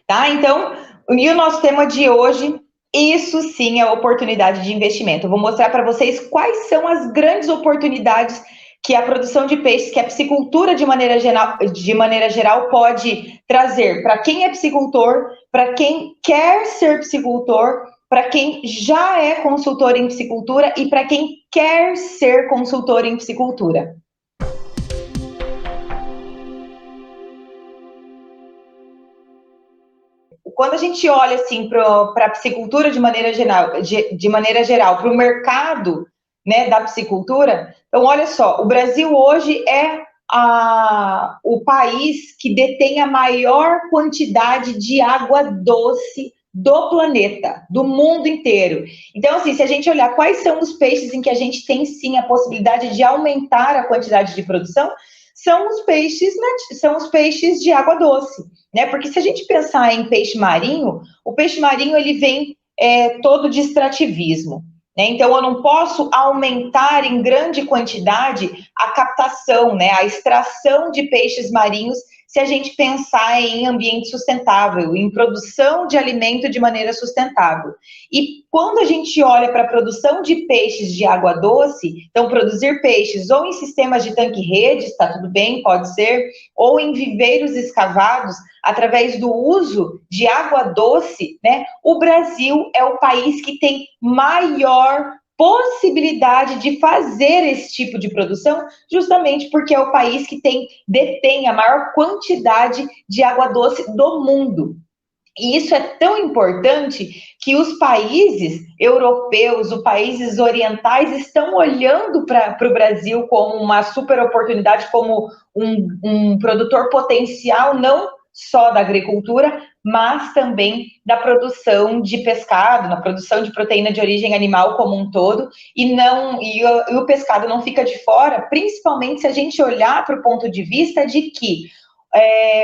tá? Então, e o nosso tema de hoje, isso sim é oportunidade de investimento. Eu vou mostrar para vocês quais são as grandes oportunidades que a produção de peixes, que a piscicultura de maneira geral pode trazer para quem é piscicultor, para quem quer ser piscicultor, para quem já é consultor em piscicultura e para quem quer ser consultor em piscicultura. Quando a gente olha assim para a piscicultura de maneira geral, para o mercado, né, da piscicultura, então olha só, o Brasil hoje é o país que detém a maior quantidade de água doce do planeta, do mundo inteiro. Então, assim, se a gente olhar quais são os peixes em que a gente tem sim a possibilidade de aumentar a quantidade de produção, são os peixes de água doce, né? Porque se a gente pensar em peixe marinho, o peixe marinho ele vem todo de extrativismo, né? Então eu não posso aumentar em grande quantidade a captação, né? A extração de peixes marinhos se a gente pensar em ambiente sustentável, em produção de alimento de maneira sustentável. E quando a gente olha para a produção de peixes de água doce, então produzir peixes ou em sistemas de tanque-rede, está tudo bem, pode ser, ou em viveiros escavados, através do uso de água doce, né? O Brasil é o país que tem maior possibilidade de fazer esse tipo de produção, justamente porque é o país que detém a maior quantidade de água doce do mundo. E isso é tão importante que os países europeus, os países orientais estão olhando para o Brasil como uma super oportunidade, como um produtor potencial, não só da agricultura, mas também da produção de pescado, na produção de proteína de origem animal como um todo, e o pescado não fica de fora, principalmente se a gente olhar para o ponto de vista de que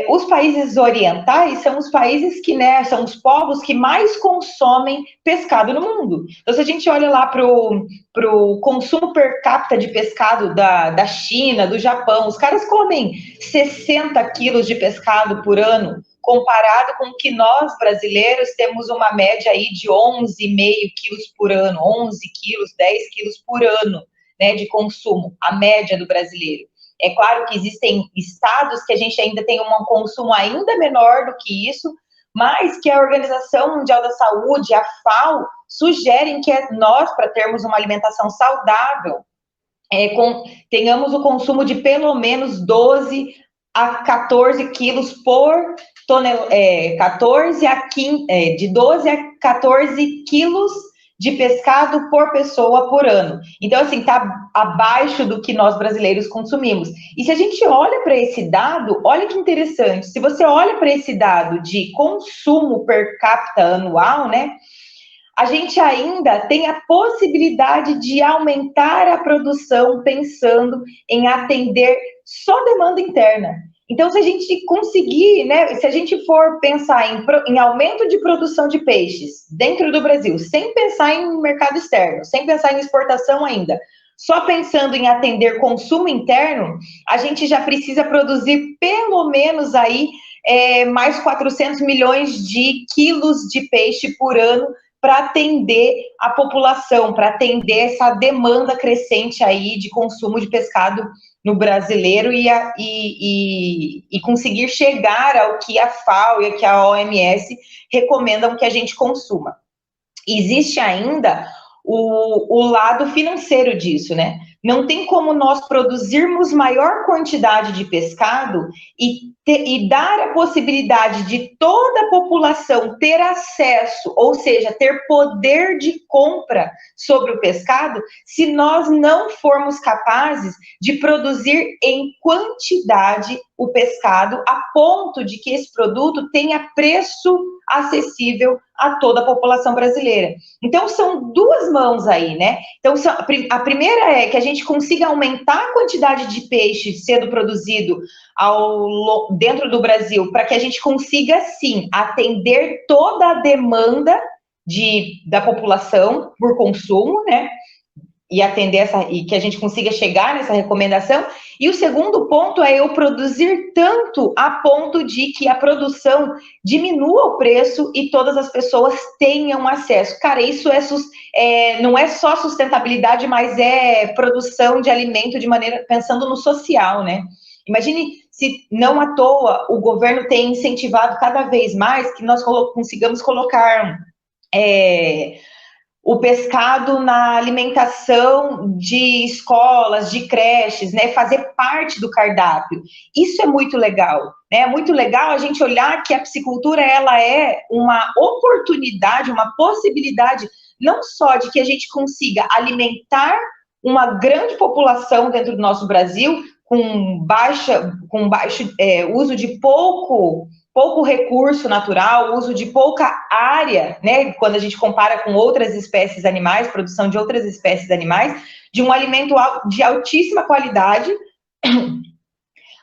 os países orientais são os países que, né, são os povos que mais consomem pescado no mundo. Então, se a gente olha lá para o consumo per capita de pescado da China, do Japão, os caras comem 60 quilos de pescado por ano, comparado com que nós, brasileiros, temos uma média aí de 11,5 quilos por ano, 11 quilos, 10 quilos por ano, né, de consumo, a média do brasileiro. É claro que existem estados que a gente ainda tem um consumo ainda menor do que isso, mas que a Organização Mundial da Saúde, a FAO, sugerem que nós, para termos uma alimentação saudável, tenhamos o consumo de pelo menos 12 a 14 quilos por tonelada, de 12 a 14 quilos de pescado por pessoa por ano. Então, assim, está abaixo do que nós brasileiros consumimos. E se a gente olha para esse dado, olha que interessante, se você olha para esse dado de consumo per capita anual, né, a gente ainda tem a possibilidade de aumentar a produção pensando em atender só demanda interna. Então, se a gente conseguir, né, se a gente for pensar em aumento de produção de peixes dentro do Brasil, sem pensar em mercado externo, sem pensar em exportação ainda, só pensando em atender consumo interno, a gente já precisa produzir pelo menos aí mais 400 milhões de quilos de peixe por ano para atender a população, para atender essa demanda crescente aí de consumo de pescado no brasileiro e conseguir chegar ao que a FAO e que a OMS recomendam que a gente consuma. Existe ainda o lado financeiro disso, né? Não tem como nós produzirmos maior quantidade de pescado e dar a possibilidade de toda a população ter acesso, ou seja, ter poder de compra sobre o pescado, se nós não formos capazes de produzir em quantidade o pescado a ponto de que esse produto tenha preço acessível a toda a população brasileira. Então, são duas mãos aí, né? Então, a primeira é que a gente consiga aumentar a quantidade de peixe sendo produzido dentro do Brasil, para que a gente consiga, sim, atender toda a demanda da população por consumo, né? e atender e que a gente consiga chegar nessa recomendação. E o segundo ponto é eu produzir tanto a ponto de que a produção diminua o preço e todas as pessoas tenham acesso. Cara, isso não é só sustentabilidade, mas é produção de alimento de maneira pensando no social, né? Imagine se não à toa o governo tem incentivado cada vez mais que nós consigamos colocar o pescado na alimentação de escolas, de creches, né, fazer parte do cardápio. Isso é muito legal, né? É muito legal a gente olhar que a piscicultura ela é uma oportunidade, uma possibilidade não só de que a gente consiga alimentar uma grande população dentro do nosso Brasil com baixo uso de pouco recurso natural, uso de pouca área, né, quando a gente compara com outras espécies animais, produção de outras espécies animais, de um alimento de altíssima qualidade,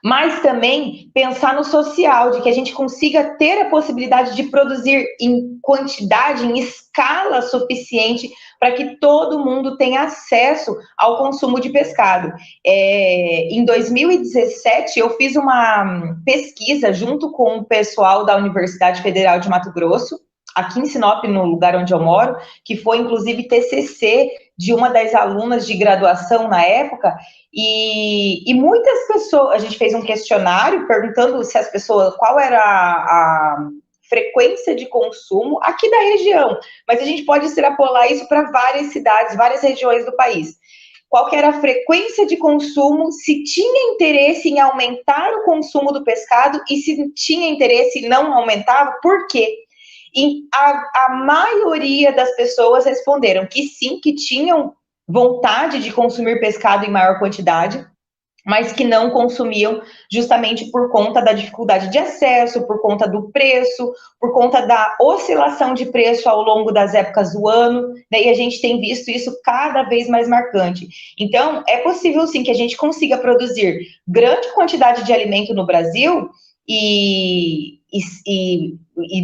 mas também pensar no social, de que a gente consiga ter a possibilidade de produzir em quantidade, em escala suficiente para que todo mundo tenha acesso ao consumo de pescado. Em 2017, eu fiz uma pesquisa junto com o pessoal da Universidade Federal de Mato Grosso, aqui em Sinop, no lugar onde eu moro, que foi, inclusive, TCC de uma das alunas de graduação na época, e muitas pessoas, a gente fez um questionário perguntando se as pessoas, qual era a frequência de consumo aqui da região, mas a gente pode extrapolar isso para várias cidades, várias regiões do país. Qual que era a frequência de consumo, se tinha interesse em aumentar o consumo do pescado e se tinha interesse e não aumentava, por quê? E a maioria das pessoas responderam que sim, que tinham vontade de consumir pescado em maior quantidade, mas que não consumiam justamente por conta da dificuldade de acesso, por conta do preço, por conta da oscilação de preço ao longo das épocas do ano, né? E a gente tem visto isso cada vez mais marcante. Então, é possível sim que a gente consiga produzir grande quantidade de alimento no Brasil e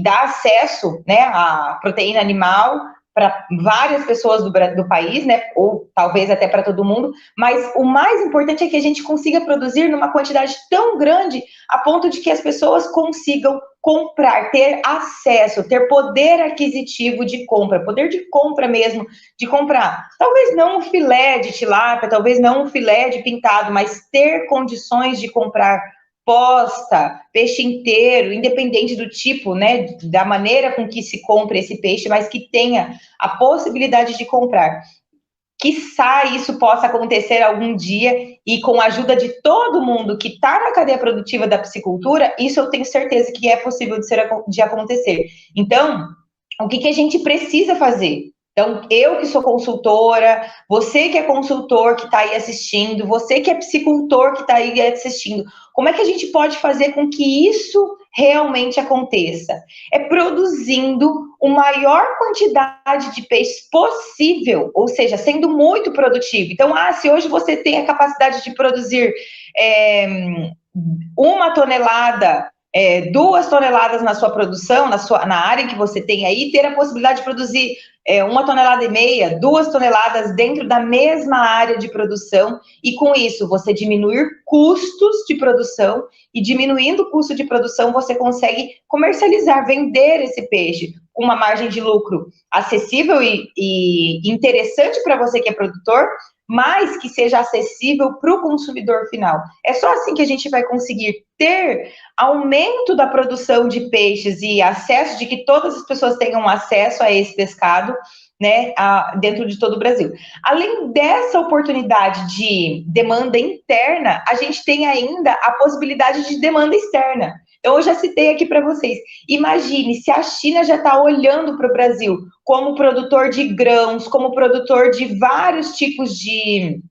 dar acesso, né, à proteína animal para várias pessoas do país, né, ou talvez até para todo mundo, mas o mais importante é que a gente consiga produzir numa quantidade tão grande a ponto de que as pessoas consigam comprar, ter acesso, ter poder aquisitivo de compra, poder de compra mesmo, de comprar. Talvez não um filé de tilápia, talvez não um filé de pintado, mas ter condições de comprar posta, peixe inteiro, independente do tipo, né, da maneira com que se compra esse peixe, mas que tenha a possibilidade de comprar. Quiçá isso possa acontecer algum dia e com a ajuda de todo mundo que está na cadeia produtiva da piscicultura, isso eu tenho certeza que é possível de acontecer. Então, o que a gente precisa fazer? Então, eu que sou consultora, você que é consultor que está aí assistindo, você que é piscicultor que está aí assistindo, como é que a gente pode fazer com que isso realmente aconteça? É produzindo a maior quantidade de peixes possível, ou seja, sendo muito produtivo. Então, se hoje você tem a capacidade de produzir 1 tonelada, 2 toneladas na sua produção, na área que você tem aí, ter a possibilidade de produzir 1,5 toneladas, 2 toneladas dentro da mesma área de produção, e com isso você diminuir custos de produção, e diminuindo o custo de produção você consegue comercializar, vender esse peixe com uma margem de lucro acessível e interessante para você que é produtor, mas que seja acessível para o consumidor final. É só assim que a gente vai conseguir ter aumento da produção de peixes e acesso, de que todas as pessoas tenham acesso a esse pescado, né, dentro de todo o Brasil. Além dessa oportunidade de demanda interna, a gente tem ainda a possibilidade de demanda externa. Então, eu já citei aqui para vocês. Imagine se a China já está olhando para o Brasil como produtor de grãos, como produtor de vários tipos de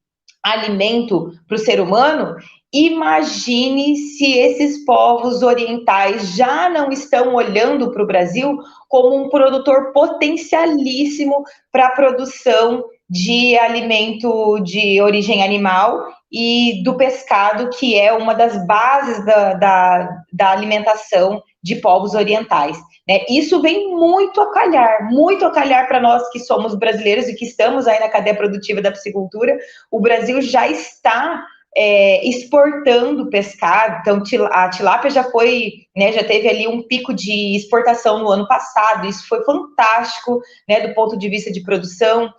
alimento para o ser humano. Imagine se esses povos orientais já não estão olhando para o Brasil como um produtor potencialíssimo para a produção de alimento de origem animal e do pescado, que é uma das bases da alimentação de povos orientais, né? Isso vem muito a calhar para nós que somos brasileiros e que estamos aí na cadeia produtiva da piscicultura. O Brasil já está exportando pescado, então a tilápia já foi, né, já teve ali um pico de exportação no ano passado, isso foi fantástico, né, do ponto de vista de produção,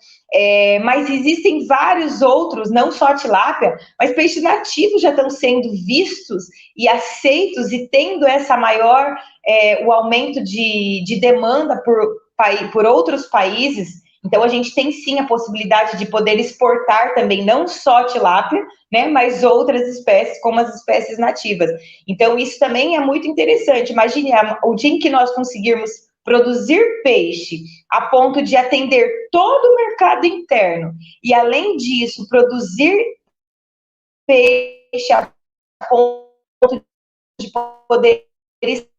mas existem vários outros, não só a tilápia, mas peixes nativos já estão sendo vistos e aceitos e tendo essa maior, o aumento de demanda por outros países. Então, a gente tem sim a possibilidade de poder exportar também, não só a tilápia, né, mas outras espécies, como as espécies nativas. Então, isso também é muito interessante. Imagine o dia em que nós conseguirmos produzir peixe a ponto de atender todo o mercado interno e, além disso, produzir peixe a ponto de poder exportar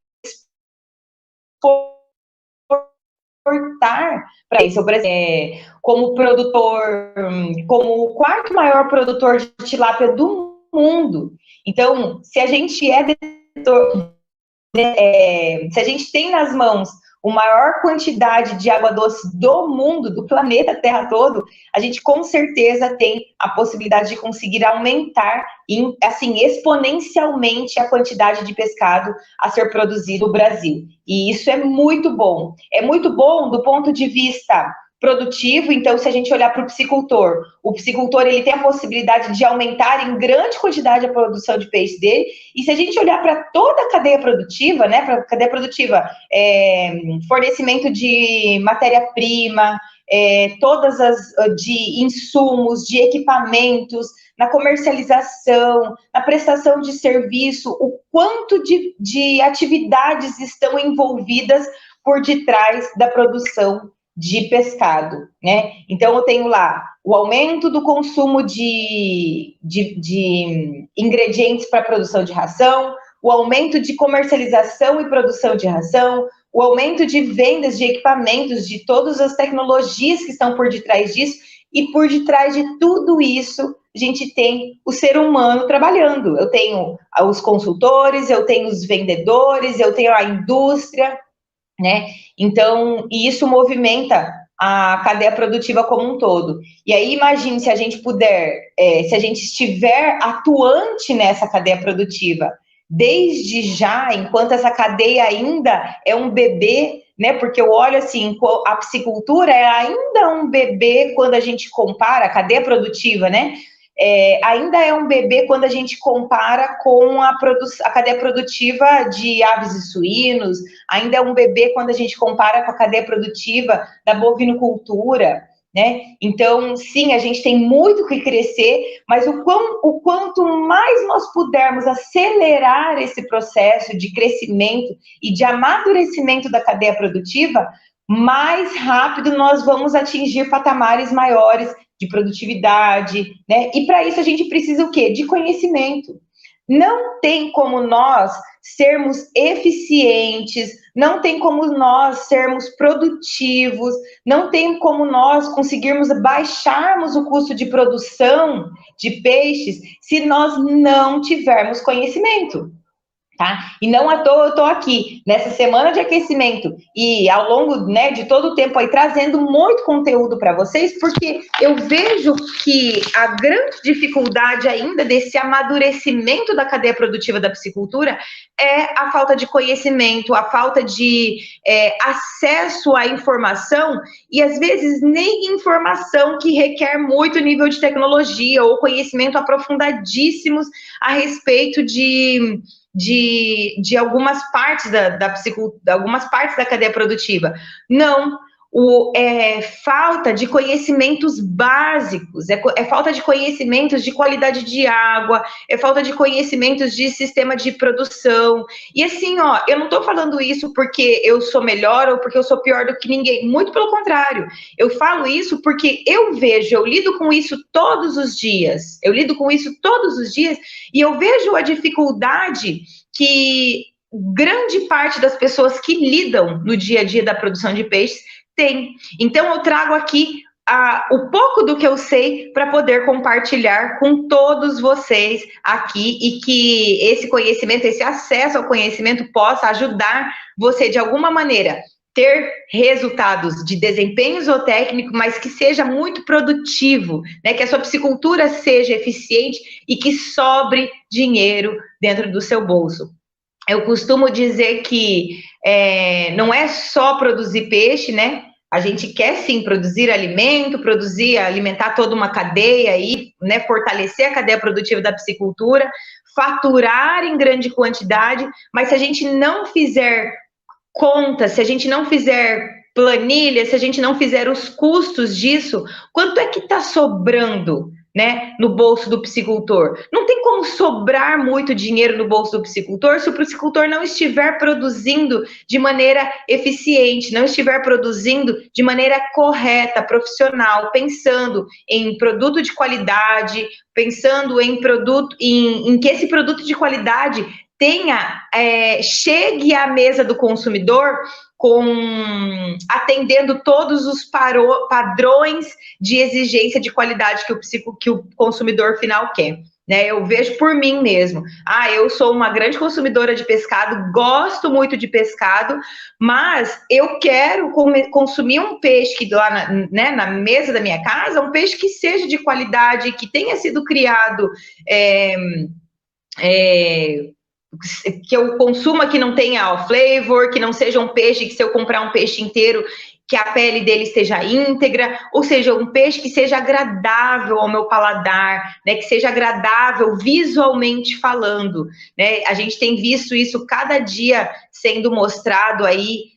para isso. O Brasil, como produtor, como o quarto maior produtor de tilápia do mundo. Então, se a gente se a gente tem nas mãos a maior quantidade de água doce do mundo, do planeta Terra todo, a gente com certeza tem a possibilidade de conseguir aumentar, assim, exponencialmente a quantidade de pescado a ser produzido no Brasil. E isso é muito bom. É muito bom do ponto de vista produtivo. Então, se a gente olhar para o piscicultor ele tem a possibilidade de aumentar em grande quantidade a produção de peixe dele. E se a gente olhar para toda a cadeia produtiva, né, para a cadeia produtiva, fornecimento de matéria-prima, todas as de insumos, de equipamentos, na comercialização, na prestação de serviço, o quanto de atividades estão envolvidas por detrás da produção de pescado, né? Então, eu tenho lá o aumento do consumo de ingredientes para produção de ração, o aumento de comercialização e produção de ração, o aumento de vendas de equipamentos, de todas as tecnologias que estão por detrás disso, e por detrás de tudo isso, a gente tem o ser humano trabalhando. Eu tenho os consultores, eu tenho os vendedores, eu tenho a indústria, né? Então, e isso movimenta a cadeia produtiva como um todo. E aí, imagine se a gente puder, se a gente estiver atuante nessa cadeia produtiva, desde já, enquanto essa cadeia ainda é um bebê, né? Porque eu olho assim, a piscicultura é ainda um bebê quando a gente compara a cadeia produtiva, né? Ainda é um bebê quando a gente compara com a cadeia produtiva de aves e suínos, ainda é um bebê quando a gente compara com a cadeia produtiva da bovinocultura, né? Então, sim, a gente tem muito que crescer, mas o quanto mais nós pudermos acelerar esse processo de crescimento e de amadurecimento da cadeia produtiva, mais rápido nós vamos atingir patamares maiores de produtividade, né? E para isso a gente precisa o quê? De conhecimento. Não tem como nós sermos eficientes, não tem como nós sermos produtivos, não tem como nós conseguirmos baixarmos o custo de produção de peixes se nós não tivermos conhecimento. Tá? E não à toa eu estou aqui nessa semana de aquecimento e ao longo, né, de todo o tempo aí trazendo muito conteúdo para vocês, porque eu vejo que a grande dificuldade ainda desse amadurecimento da cadeia produtiva da piscicultura é a falta de conhecimento, a falta de acesso à informação e às vezes nem informação que requer muito nível de tecnologia ou conhecimento aprofundadíssimos a respeito de algumas partes algumas partes da cadeia produtiva. Não, falta de conhecimentos básicos, falta de conhecimentos de qualidade de água, é falta de conhecimentos de sistema de produção. E assim, ó, eu não estou falando isso porque eu sou melhor ou porque eu sou pior do que ninguém, muito pelo contrário. Eu falo isso porque eu lido com isso todos os dias. E eu vejo a dificuldade que grande parte das pessoas que lidam no dia a dia da produção de peixes tem. Então, eu trago aqui o pouco do que eu sei para poder compartilhar com todos vocês aqui e que esse conhecimento, esse acesso ao conhecimento possa ajudar você de alguma maneira ter resultados de desempenho zootécnico, mas que seja muito produtivo, né? Que a sua piscicultura seja eficiente e que sobre dinheiro dentro do seu bolso. Eu costumo dizer que não é só produzir peixe, né? A gente quer sim produzir alimento, alimentar toda uma cadeia aí, né? Fortalecer a cadeia produtiva da piscicultura, faturar em grande quantidade, mas se a gente não fizer conta, se a gente não fizer planilha, se a gente não fizer os custos disso, quanto é que está sobrando, né, no bolso do piscicultor? Não tem como sobrar muito dinheiro no bolso do piscicultor se o piscicultor não estiver produzindo de maneira eficiente, não estiver produzindo de maneira correta, profissional, pensando em produto de qualidade, pensando em produto, em que esse produto de qualidade chegue à mesa do consumidor atendendo todos os padrões de exigência de qualidade que o consumidor final quer. Né? Eu vejo por mim mesmo. Eu sou uma grande consumidora de pescado, gosto muito de pescado, mas eu quero consumir um peixe que lá na mesa da minha casa, um peixe que seja de qualidade, que tenha sido criado que eu consuma que não tenha off flavor, que não seja um peixe que se eu comprar um peixe inteiro, que a pele dele esteja íntegra, ou seja, um peixe que seja agradável ao meu paladar, né, que seja agradável visualmente falando, né? A gente tem visto isso cada dia sendo mostrado aí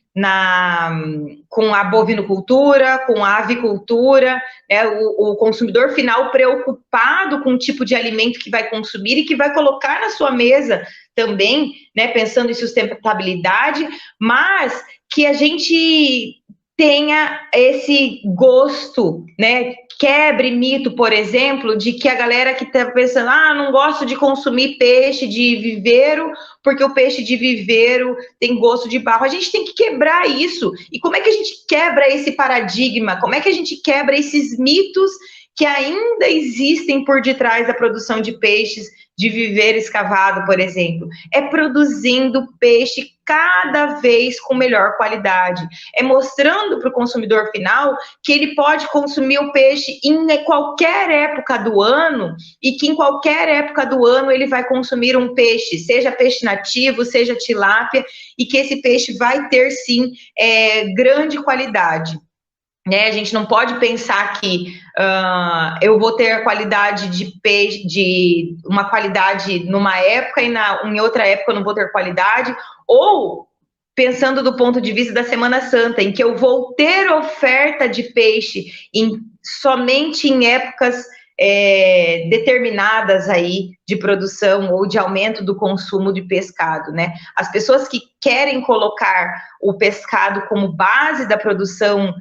com a bovinocultura, com a avicultura, né, o consumidor final preocupado com o tipo de alimento que vai consumir e que vai colocar na sua mesa também, né, pensando em sustentabilidade, mas que a gente tenha esse gosto, né? Quebre mito, por exemplo, de que a galera que está pensando, não gosto de consumir peixe de viveiro, porque o peixe de viveiro tem gosto de barro. A gente tem que quebrar isso. E como é que a gente quebra esse paradigma? Como é que a gente quebra esses mitos que ainda existem por detrás da produção de peixes de viveiro escavado, por exemplo? É produzindo peixe cada vez com melhor qualidade. É mostrando para o consumidor final que ele pode consumir o peixe em qualquer época do ano e que em qualquer época do ano ele vai consumir um peixe, seja peixe nativo, seja tilápia, e que esse peixe vai ter, sim, grande qualidade. Né? A gente não pode pensar que eu vou ter a qualidade de peixe, de uma qualidade numa época e em outra época eu não vou ter qualidade, ou pensando do ponto de vista da Semana Santa, em que eu vou ter oferta de peixe somente em épocas determinadas aí de produção ou de aumento do consumo de pescado, né? As pessoas que querem colocar o pescado como base da produção,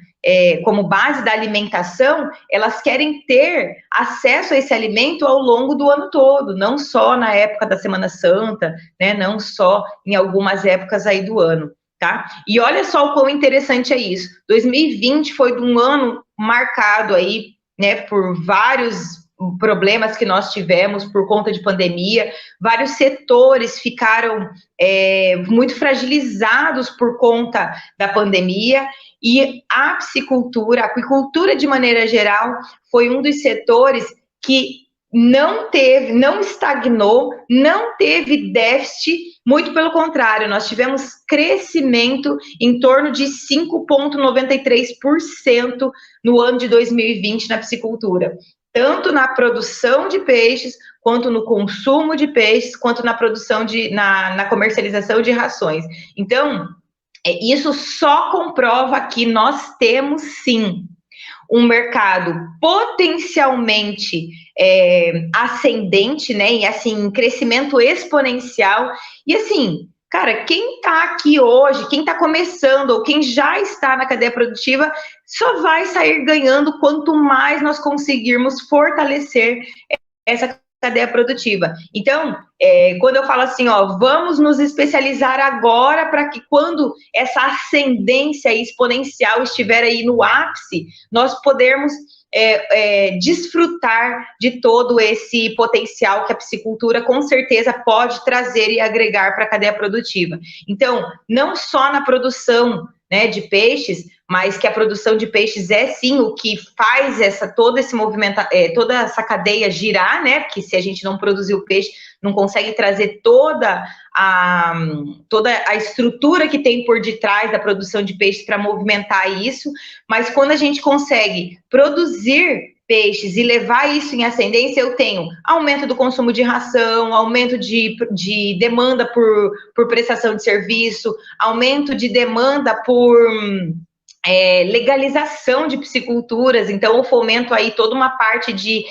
como base da alimentação, elas querem ter acesso a esse alimento ao longo do ano todo, não só na época da Semana Santa, né? Não só em algumas épocas aí do ano, tá? E olha só o quão interessante é isso. 2020 foi um ano marcado aí, né, por vários problemas que nós tivemos por conta de pandemia, vários setores ficaram muito fragilizados por conta da pandemia, e a piscicultura, a aquicultura de maneira geral, foi um dos setores que não estagnou, não teve déficit, muito pelo contrário, nós tivemos crescimento em torno de 5,93% no ano de 2020 na piscicultura, tanto na produção de peixes, quanto no consumo de peixes, quanto na produção na comercialização de rações. Então, isso só comprova que nós temos, sim, um mercado potencialmente ascendente, né, e assim, crescimento exponencial, e assim, cara, quem tá aqui hoje, quem tá começando, ou quem já está na cadeia produtiva, só vai sair ganhando quanto mais nós conseguirmos fortalecer essa cadeia produtiva. Então, quando eu falo assim, ó, vamos nos especializar agora para que quando essa ascendência exponencial estiver aí no ápice, nós podermos desfrutar de todo esse potencial que a piscicultura com certeza pode trazer e agregar para a cadeia produtiva. Então, não só na produção, né, de peixes, mas que a produção de peixes é sim o que faz todo esse movimento, toda essa cadeia girar, né? Porque se a gente não produzir o peixe, não consegue trazer toda a estrutura que tem por detrás da produção de peixes para movimentar isso. Mas quando a gente consegue produzir peixes e levar isso em ascendência, eu tenho aumento do consumo de ração, aumento de demanda por prestação de serviço, aumento de demanda por legalização de pisciculturas. Então eu fomento aí toda uma parte de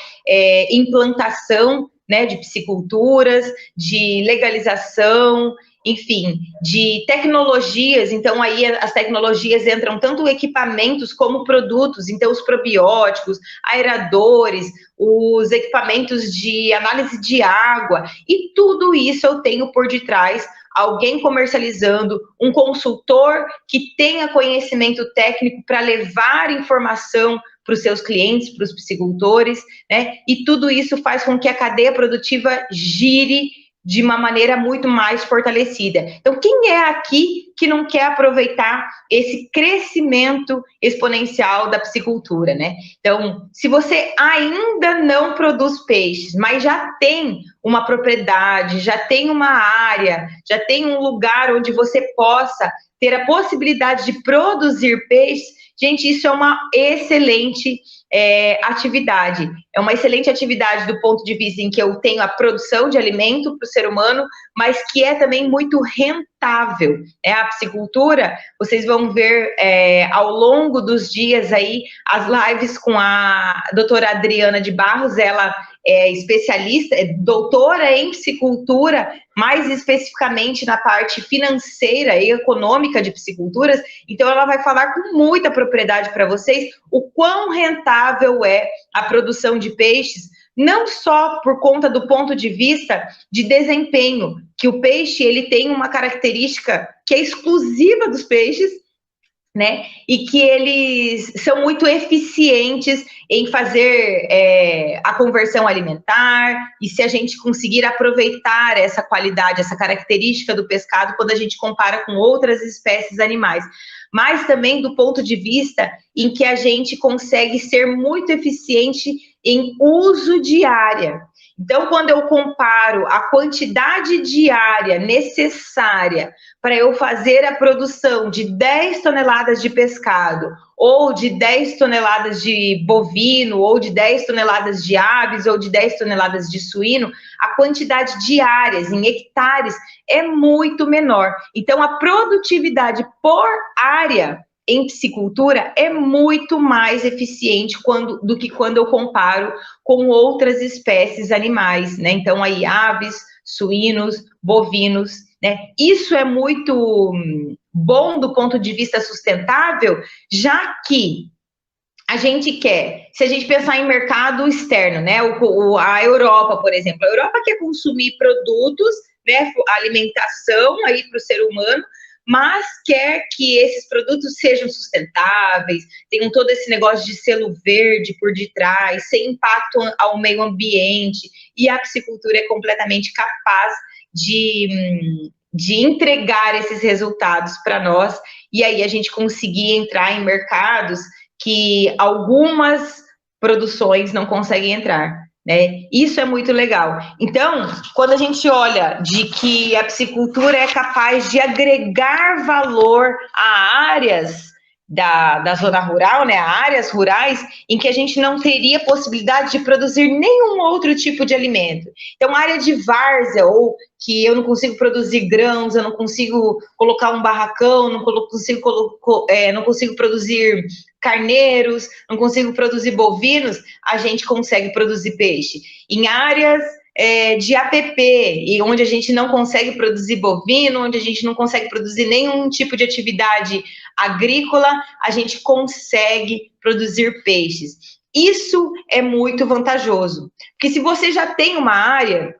implantação, né, de pisciculturas, de legalização, enfim, de tecnologias. Então aí as tecnologias entram tanto equipamentos como produtos, então os probióticos, aeradores, os equipamentos de análise de água, e tudo isso eu tenho por detrás alguém comercializando, um consultor que tenha conhecimento técnico para levar informação para os seus clientes, para os piscicultores, né? E tudo isso faz com que a cadeia produtiva gire de uma maneira muito mais fortalecida. Então, quem é aqui que não quer aproveitar esse crescimento exponencial da piscicultura, né? Então, se você ainda não produz peixes, mas já tem uma propriedade, já tem uma área, já tem um lugar onde você possa ter a possibilidade de produzir peixes, gente, isso é uma excelente atividade. É uma excelente atividade do ponto de vista em que eu tenho a produção de alimento para o ser humano, mas que é também muito rentável. A piscicultura, vocês vão ver ao longo dos dias aí as lives com a doutora Adriana de Barros. Ela é especialista, é doutora em piscicultura, mais especificamente na parte financeira e econômica de pisciculturas. Então ela vai falar com muita propriedade para vocês o quão rentável é a produção de peixes, não só por conta do ponto de vista de desempenho, que o peixe ele tem uma característica que é exclusiva dos peixes, né? E que eles são muito eficientes em fazer a conversão alimentar, e se a gente conseguir aproveitar essa qualidade, essa característica do pescado, quando a gente compara com outras espécies animais, mas também do ponto de vista em que a gente consegue ser muito eficiente em uso de área. Então, quando eu comparo a quantidade diária necessária para eu fazer a produção de 10 toneladas de pescado, ou de 10 toneladas de bovino, ou de 10 toneladas de aves, ou de 10 toneladas de suíno, a quantidade diárias em hectares é muito menor. Então, a produtividade por área em piscicultura é muito mais eficiente do que quando eu comparo com outras espécies animais, né? Então, aí, aves, suínos, bovinos, né? Isso é muito bom do ponto de vista sustentável, já que a gente quer, se a gente pensar em mercado externo, né? A Europa, por exemplo, a Europa quer consumir produtos, né? Alimentação aí para o ser humano, mas quer que esses produtos sejam sustentáveis, tenham todo esse negócio de selo verde por detrás, sem impacto ao meio ambiente, e a piscicultura é completamente capaz de entregar esses resultados para nós, e aí a gente conseguir entrar em mercados que algumas produções não conseguem entrar, né? Isso é muito legal. Então, quando a gente olha de que a piscicultura é capaz de agregar valor a áreas da zona rural, né, áreas rurais, em que a gente não teria possibilidade de produzir nenhum outro tipo de alimento. Então, área de várzea, ou que eu não consigo produzir grãos, eu não consigo colocar um barracão, não consigo produzir carneiros, não consigo produzir bovinos, a gente consegue produzir peixe. Em áreas de APP, e onde a gente não consegue produzir bovino, onde a gente não consegue produzir nenhum tipo de atividade agrícola, a gente consegue produzir peixes. Isso é muito vantajoso, porque se você já tem uma área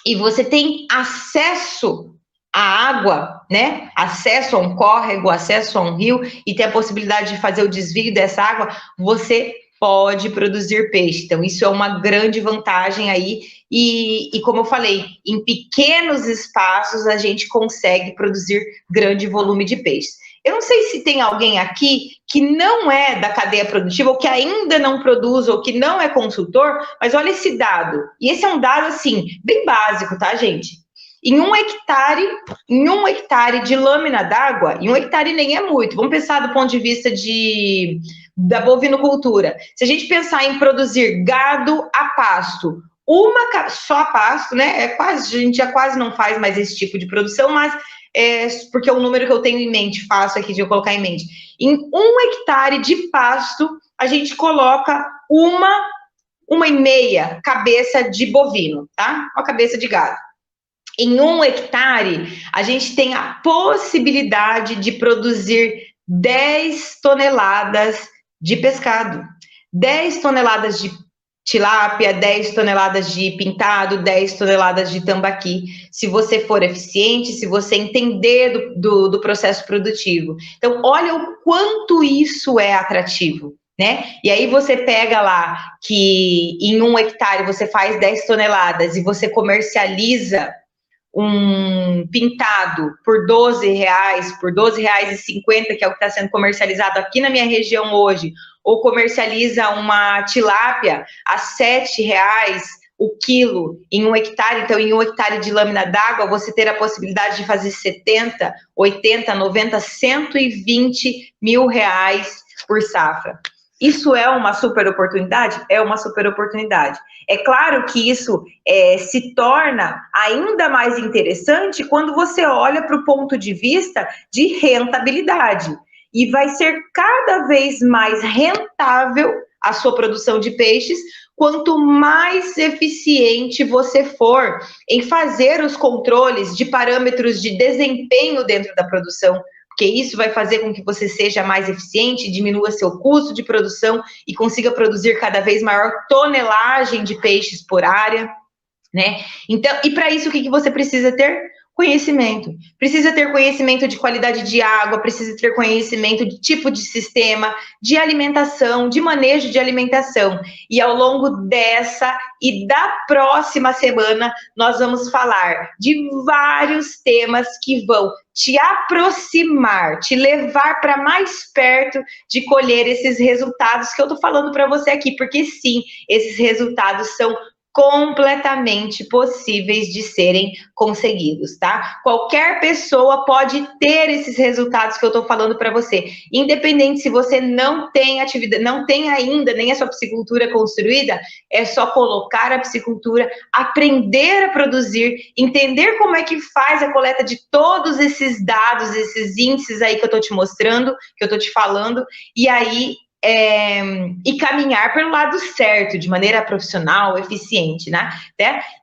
e você tem acesso à água, né? Acesso a um córrego, acesso a um rio, e tem a possibilidade de fazer o desvio dessa água, você pode produzir peixe. Então, isso é uma grande vantagem aí. E como eu falei, em pequenos espaços a gente consegue produzir grande volume de peixes. Eu não sei se tem alguém aqui que não é da cadeia produtiva, ou que ainda não produz, ou que não é consultor, mas olha esse dado. E esse é um dado, assim, bem básico, tá, gente? Em um hectare de lâmina d'água, e um hectare nem é muito, vamos pensar do ponto de vista da bovinocultura. Se a gente pensar em produzir gado a pasto, só a pasto, né? A gente já quase não faz mais esse tipo de produção, mas porque é o número que eu tenho em mente, fácil aqui de eu colocar em mente. Em um hectare de pasto, a gente coloca uma e meia cabeça de bovino, tá? Uma cabeça de gado. Em um hectare, a gente tem a possibilidade de produzir 10 toneladas de pescado, 10 toneladas de tilápia, 10 toneladas de pintado, 10 toneladas de tambaqui, se você for eficiente, se você entender do processo produtivo. Então, olha o quanto isso é atrativo, né? E aí você pega lá que em um hectare você faz 10 toneladas e você comercializa um pintado por R$12, por R$12,50, que é o que está sendo comercializado aqui na minha região hoje, ou comercializa uma tilápia a R$7 o quilo em um hectare. Então, em um hectare de lâmina d'água, você ter a possibilidade de fazer 70, 80, 90, 120 mil reais por safra. Isso é uma super oportunidade? É uma super oportunidade. É claro que isso se torna ainda mais interessante quando você olha para o ponto de vista de rentabilidade. E vai ser cada vez mais rentável a sua produção de peixes, quanto mais eficiente você for em fazer os controles de parâmetros de desempenho dentro da produção, porque isso vai fazer com que você seja mais eficiente, diminua seu custo de produção e consiga produzir cada vez maior tonelagem de peixes por área, né? Então, e para isso, o que você precisa ter? Conhecimento. Precisa ter conhecimento de qualidade de água, precisa ter conhecimento de tipo de sistema, de alimentação, de manejo de alimentação. E ao longo dessa e da próxima semana, nós vamos falar de vários temas que vão te aproximar, te levar para mais perto de colher esses resultados que eu estou falando para você aqui, porque sim, esses resultados são completamente possíveis de serem conseguidos, tá? Qualquer pessoa pode ter esses resultados que eu tô falando para você, independente se você não tem atividade, não tem ainda nem a sua piscicultura construída, é só colocar a piscicultura, aprender a produzir, entender como é que faz a coleta de todos esses dados, esses índices aí que eu tô te mostrando, que eu tô te falando, e aí e caminhar pelo lado certo, de maneira profissional, eficiente, né?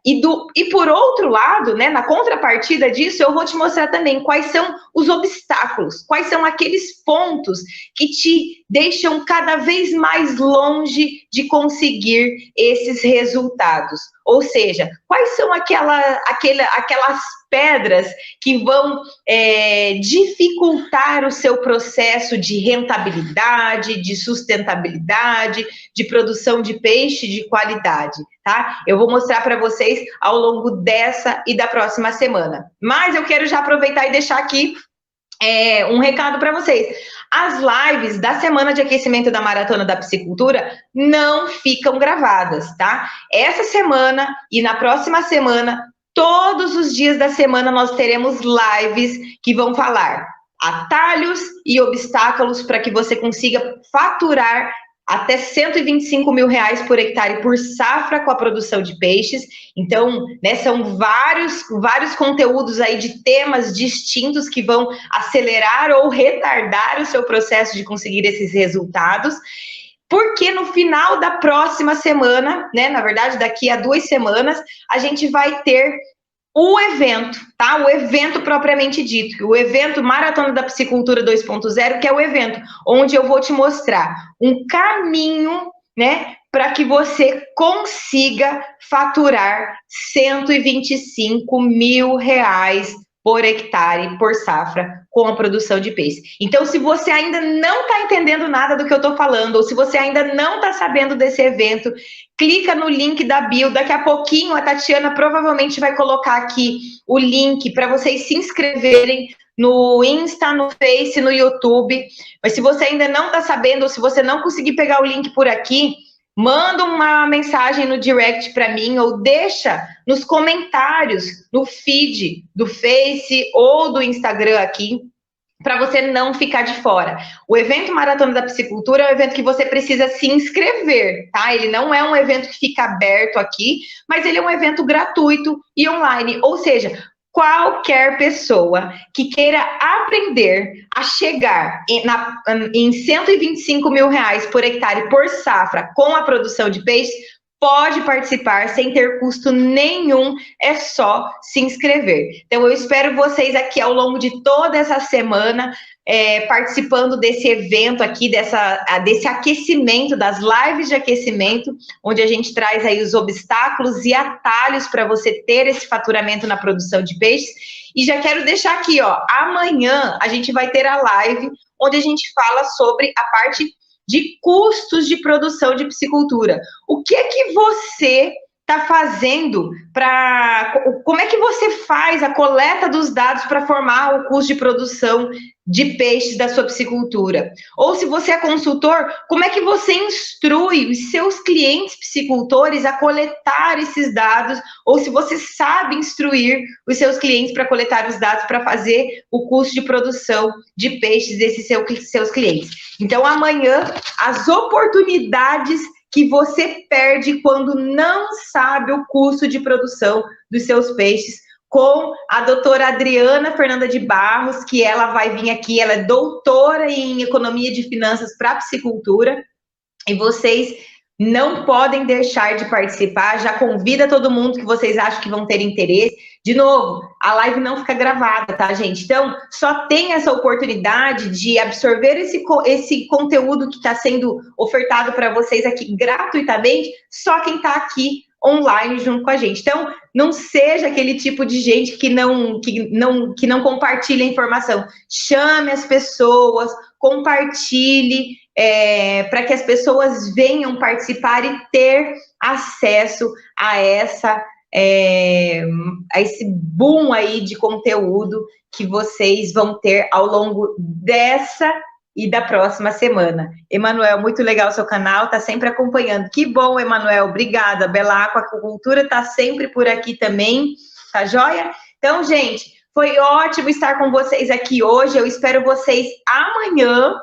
E por outro lado, né, na contrapartida disso, eu vou te mostrar também quais são os obstáculos, quais são aqueles pontos que te deixam cada vez mais longe de conseguir esses resultados. Ou seja, quais são aquelas pedras que vão dificultar o seu processo de rentabilidade, de sustentabilidade, de produção de peixe de qualidade, tá? Eu vou mostrar para vocês ao longo dessa e da próxima semana. Mas eu quero já aproveitar e deixar aqui um recado para vocês. As lives da semana de aquecimento da Maratona da Piscicultura não ficam gravadas, tá? Essa semana e na próxima semana, todos os dias da semana, nós teremos lives que vão falar atalhos e obstáculos para que você consiga faturar até 125 mil reais por hectare por safra com a produção de peixes. Então, né, são vários conteúdos aí de temas distintos que vão acelerar ou retardar o seu processo de conseguir esses resultados. Porque no final da próxima semana, né, na verdade daqui a 2 semanas, a gente vai ter o evento, tá? O evento propriamente dito, o evento Maratona da Piscicultura 2.0, que é o evento onde eu vou te mostrar um caminho né, para que você consiga faturar R$ 125 mil por hectare, por safra, com a produção de peixe. Então, se você ainda não está entendendo nada do que eu estou falando, ou se você ainda não está sabendo desse evento, clica no link da bio. Daqui a pouquinho a Tatiana provavelmente vai colocar aqui o link para vocês se inscreverem no Insta, no Face, no YouTube. Mas se você ainda não está sabendo, ou se você não conseguir pegar o link por aqui, manda uma mensagem no direct para mim ou deixa nos comentários no feed do Face ou do Instagram aqui, para você não ficar de fora. O evento Maratona da Piscicultura é um evento que você precisa se inscrever, tá? Ele não é um evento que fica aberto aqui, mas ele é um evento gratuito e online, ou seja, qualquer pessoa que queira aprender a chegar em R$ 125 mil por hectare por safra com a produção de peixe, pode participar sem ter custo nenhum, é só se inscrever. Então, eu espero vocês aqui ao longo de toda essa semana, participando desse evento aqui, desse aquecimento, das lives de aquecimento, onde a gente traz aí os obstáculos e atalhos para você ter esse faturamento na produção de peixes. E já quero deixar aqui, ó, amanhã a gente vai ter a live onde a gente fala sobre a parte de custos de produção de piscicultura. O que é que você está fazendo como é que você faz a coleta dos dados para formar o custo de produção de peixes da sua piscicultura? Ou se você é consultor, como é que você instrui os seus clientes piscicultores a coletar esses dados? Ou se você sabe instruir os seus clientes para coletar os dados para fazer o custo de produção de peixes desses seus clientes? Então, amanhã, as oportunidades que você perde quando não sabe o custo de produção dos seus peixes, com a doutora Adriana Fernanda de Barros, que ela vai vir aqui, ela é doutora em Economia de Finanças para Piscicultura, e vocês não podem deixar de participar. Já convida todo mundo que vocês acham que vão ter interesse. De novo, a live não fica gravada, tá, gente? Então, só tem essa oportunidade de absorver esse conteúdo que está sendo ofertado para vocês aqui gratuitamente, só quem está aqui online junto com a gente. Então, não seja aquele tipo de gente que não compartilha a informação. Chame as pessoas, compartilhe, para que as pessoas venham participar e ter acesso a esse boom aí de conteúdo que vocês vão ter ao longo dessa e da próxima semana. Emanuel, muito legal o seu canal, tá sempre acompanhando. Que bom, Emanuel, obrigada. Bela Aquacultura tá sempre por aqui também, tá joia? Então, gente, foi ótimo estar com vocês aqui hoje. Eu espero vocês amanhã.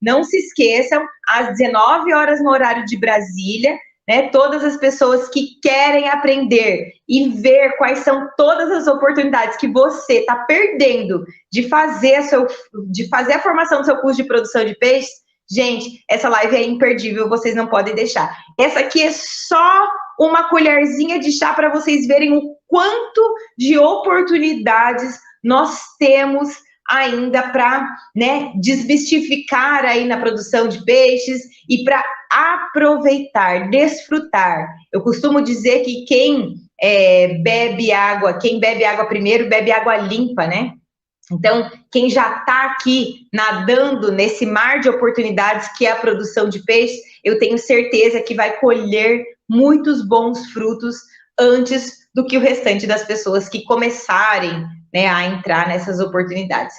Não se esqueçam, às 19 horas no horário de Brasília, né? Todas as pessoas que querem aprender e ver quais são todas as oportunidades que você está perdendo de fazer a formação do seu curso de produção de peixes, gente, essa live é imperdível, vocês não podem deixar. Essa aqui é só uma colherzinha de chá para vocês verem o quanto de oportunidades nós temos ainda para, né, desmistificar aí na produção de peixes e para aproveitar, desfrutar. Eu costumo dizer que quem bebe água primeiro, bebe água limpa, né? Então, quem já está aqui nadando nesse mar de oportunidades que é a produção de peixes, eu tenho certeza que vai colher muitos bons frutos antes do que o restante das pessoas que começarem, né, a entrar nessas oportunidades.